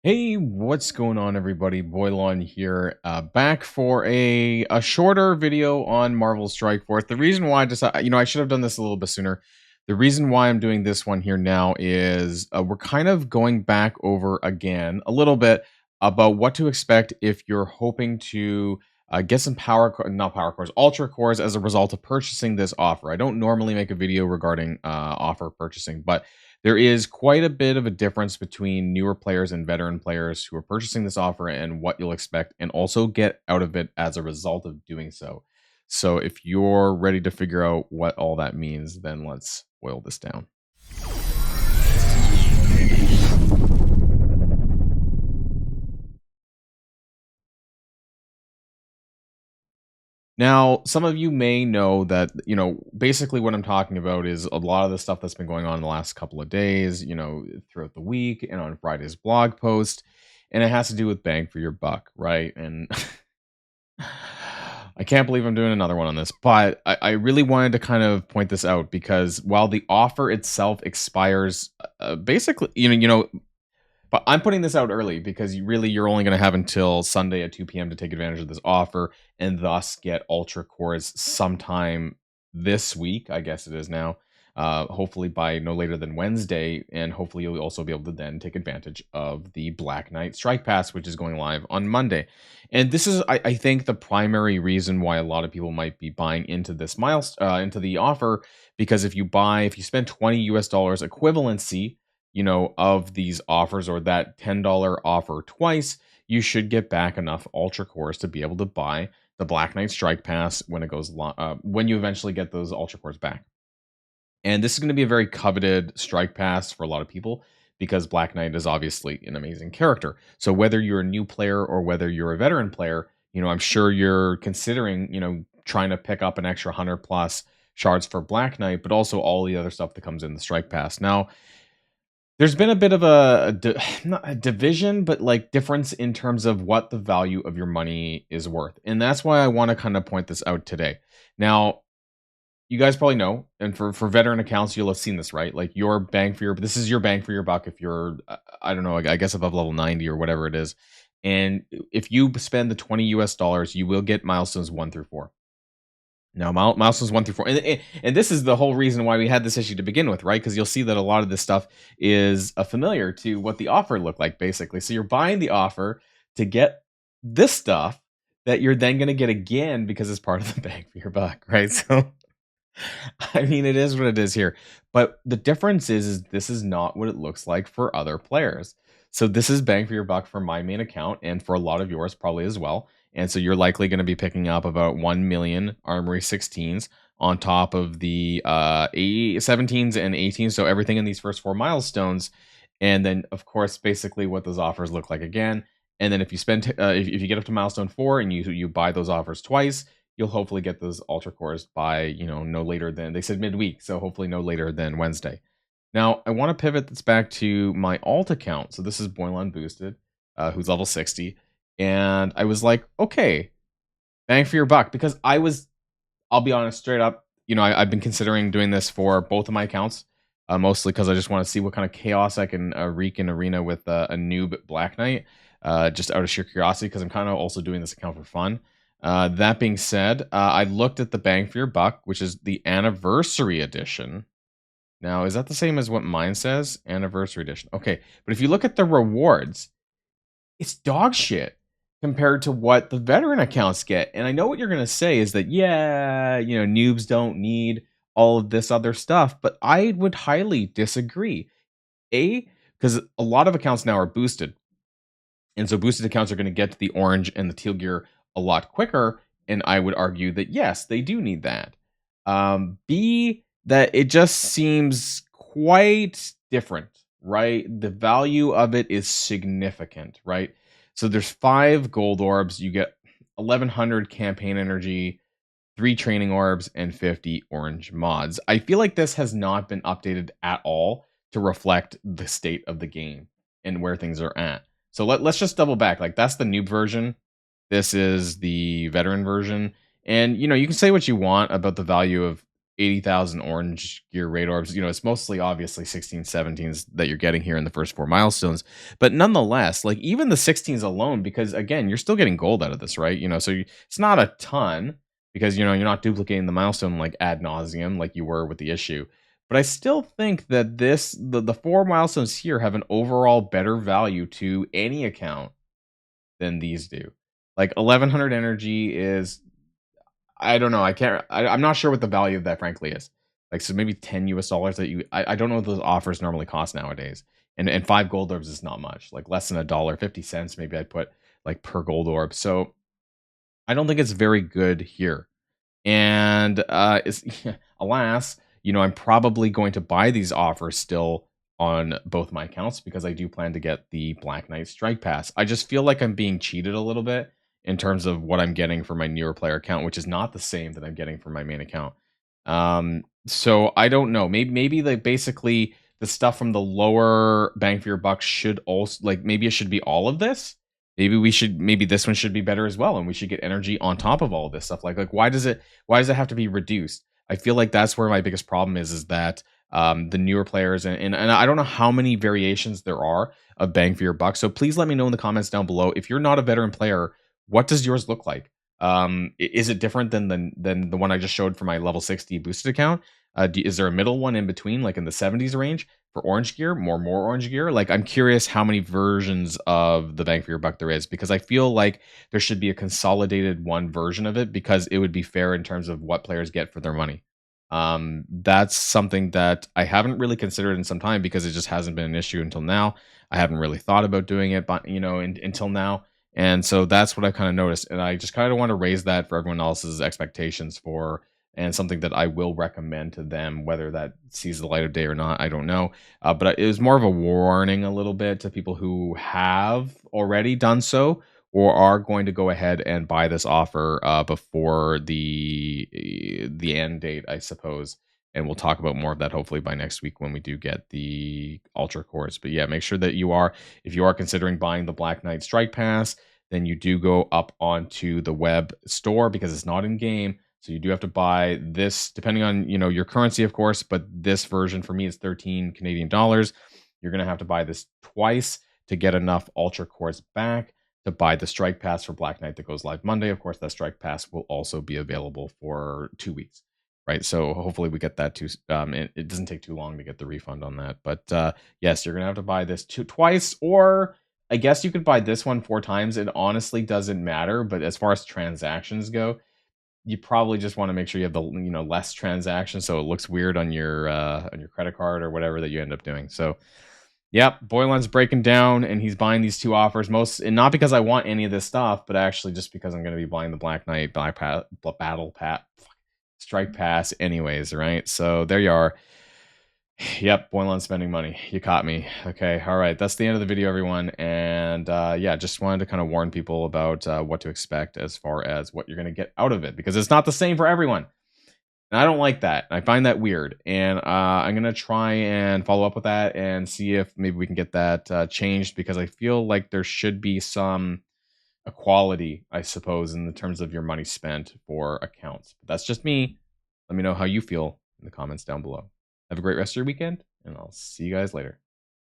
Hey, what's going on, everybody? Boilon here, back for a shorter video on Marvel Strike Force. The reason why I decided, I should have done this a little bit sooner. The reason why I'm doing this one here now is we're kind of going back over again a little bit about what to expect if you're hoping to get some not power cores, ultra cores as a result of purchasing this offer. I don't normally make a video regarding offer purchasing, but there is quite a bit of a difference between newer players and veteran players who are purchasing this offer and what you'll expect and also get out of it as a result of doing so. So if you're ready to figure out what all that means, then let's boil this down. Now, some of you may know that, basically what I'm talking about is a lot of the stuff that's been going on in the last couple of days, throughout the week and on Friday's blog post. And it has to do with bang for your buck, right? And I can't believe I'm doing another one on this, but I really wanted to kind of point this out because while the offer itself expires, basically, but I'm putting this out early because you're only going to have until Sunday at 2 p.m. to take advantage of this offer and thus get Ultra Cores sometime this week, I guess it is now. Hopefully by no later than Wednesday, and hopefully you'll also be able to then take advantage of the Black Knight Strike Pass, which is going live on Monday. And this is, I think, the primary reason why a lot of people might be buying into this into the offer, because if you spend 20 US dollars equivalency, of these offers, or that $10 offer twice, you should get back enough Ultra Cores to be able to buy the Black Knight Strike Pass when it goes when you eventually get those Ultra Cores back. And this is going to be a very coveted strike pass for a lot of people because Black Knight is obviously an amazing character. So whether you're a new player or whether you're a veteran player, I'm sure you're considering, trying to pick up an extra 100 plus shards for Black Knight, but also all the other stuff that comes in the strike pass. Now, there's been a bit of not a division, but like difference in terms of what the value of your money is worth. And that's why I want to kind of point this out today. Now, you guys probably know, and for veteran accounts, you'll have seen this, right? Like this is your bang for your buck if you're, I don't know, I guess above level 90 or whatever it is. And if you spend the 20 US dollars, you will get milestones 1 through 4. Now, milestones 1 through 4, and this is the whole reason why we had this issue to begin with, right? Because you'll see that a lot of this stuff is familiar to what the offer looked like, basically. So you're buying the offer to get this stuff that you're then going to get again because it's part of the bang for your buck, right? So I mean, it is what it is here. But the difference is this is not what it looks like for other players. So this is bang for your buck for my main account and for a lot of yours probably as well. And so you're likely going to be picking up about 1 million Armory 16s on top of the 17s and 18s. So everything in these first 4 milestones. And then, of course, basically what those offers look like again. And then if you spend, if you get up to milestone 4 and you buy those offers twice, you'll hopefully get those Ultra Cores by, no later than, they said midweek, so hopefully no later than Wednesday. Now, I want to pivot this back to my alt account. So this is Boilon Boosted, who's level 60. And I was like, okay, bang for your buck. Because I'll be honest, straight up, I've been considering doing this for both of my accounts, mostly because I just want to see what kind of chaos I can wreak in Arena with a noob Black Knight, just out of sheer curiosity, because I'm kind of also doing this account for fun. That being said, I looked at the bang for your buck, which is the anniversary edition. Now, is that the same as what mine says? Anniversary edition. Okay, but if you look at the rewards, it's dog shit compared to what the veteran accounts get. And I know what you're going to say is that, yeah, noobs don't need all of this other stuff, but I would highly disagree. Because a lot of accounts now are boosted. And so boosted accounts are going to get to the orange and the teal gear a lot quicker, and I would argue that yes, they do need that. B, that it just seems quite different, right? The value of it is significant, right? So there's 5 gold orbs, you get 1100 campaign energy, 3 training orbs, and 50 orange mods. I feel like this has not been updated at all to reflect the state of the game and where things are at. So let's just double back. Like, that's the noob version. This is the veteran version. And, you can say what you want about the value of 80,000 orange gear raid orbs. It's mostly obviously 16, 17s that you're getting here in the first 4 milestones. But nonetheless, like even the 16s alone, because again, you're still getting gold out of this, right? So it's not a ton because, you're not duplicating the milestone like ad nauseum like you were with the issue. But I still think that the 4 milestones here have an overall better value to any account than these do. Like 1100 energy is, I don't know. I'm not sure what the value of that frankly is. Like, so maybe $10 that I don't know what those offers normally cost nowadays. And 5 gold orbs is not much, like less than a dollar, 50 cents. Maybe I'd put like per gold orb. So I don't think it's very good here. And it's, alas, I'm probably going to buy these offers still on both my accounts because I do plan to get the Black Knight Strike Pass. I just feel like I'm being cheated a little bit in terms of what I'm getting for my newer player account, which is not the same that I'm getting for my main account. So I don't know. Maybe like basically the stuff from the lower bang for your buck should also, like, maybe it should be all of this. Maybe this one should be better as well, and we should get energy on top of all of this stuff. Like why does it have to be reduced? I feel like that's where my biggest problem is that the newer players, and I don't know how many variations there are of bang for your buck. So please let me know in the comments down below. If you're not a veteran player, what does yours look like? Is it different than the one I just showed for my level 60 boosted account? Is there a middle one in between, like in the 70s range for orange gear, more orange gear? Like, I'm curious how many versions of the bang for your buck there is, because I feel like there should be a consolidated one version of it because it would be fair in terms of what players get for their money. That's something that I haven't really considered in some time because it just hasn't been an issue until now. I haven't really thought about doing it, but until now. And so that's what I kind of noticed. And I just kind of want to raise that for everyone else's expectations for, and something that I will recommend to them, whether that sees the light of day or not, I don't know. But it was more of a warning a little bit to people who have already done so or are going to go ahead and buy this offer before the end date, I suppose. And we'll talk about more of that hopefully by next week when we do get the Ultra Cores. But yeah, make sure that if you are considering buying the Black Knight Strike Pass, then you do go up onto the web store because it's not in game. So you do have to buy this, depending on your currency, of course. But this version for me is 13 Canadian dollars. You're gonna have to buy this twice to get enough Ultra Cores back to buy the Strike Pass for Black Knight that goes live Monday. Of course, that Strike Pass will also be available for 2 weeks. Right, so hopefully we get that too. It doesn't take too long to get the refund on that. But yes, you're gonna have to buy this twice, or I guess you could buy this one 4 times. It honestly doesn't matter. But as far as transactions go, you probably just want to make sure you have the less transactions, so it looks weird on your credit card or whatever that you end up doing. So, yep, Boilon's breaking down, and he's buying these 2 offers, and not because I want any of this stuff, but actually just because I'm going to be buying the Black Knight Battle Pass. Strike Pass anyways, right? So there you are. Yep, Boilon spending money. You caught me. Okay, all right. That's the end of the video, everyone. And yeah, just wanted to kind of warn people about what to expect as far as what you're going to get out of it, because it's not the same for everyone. And I don't like that. I find that weird. And I'm going to try and follow up with that and see if maybe we can get that changed, because I feel like there should be some equality, I suppose, in the terms of your money spent for accounts. But that's just me. Let me know how you feel in the comments down below. Have a great rest of your weekend, and I'll see you guys later.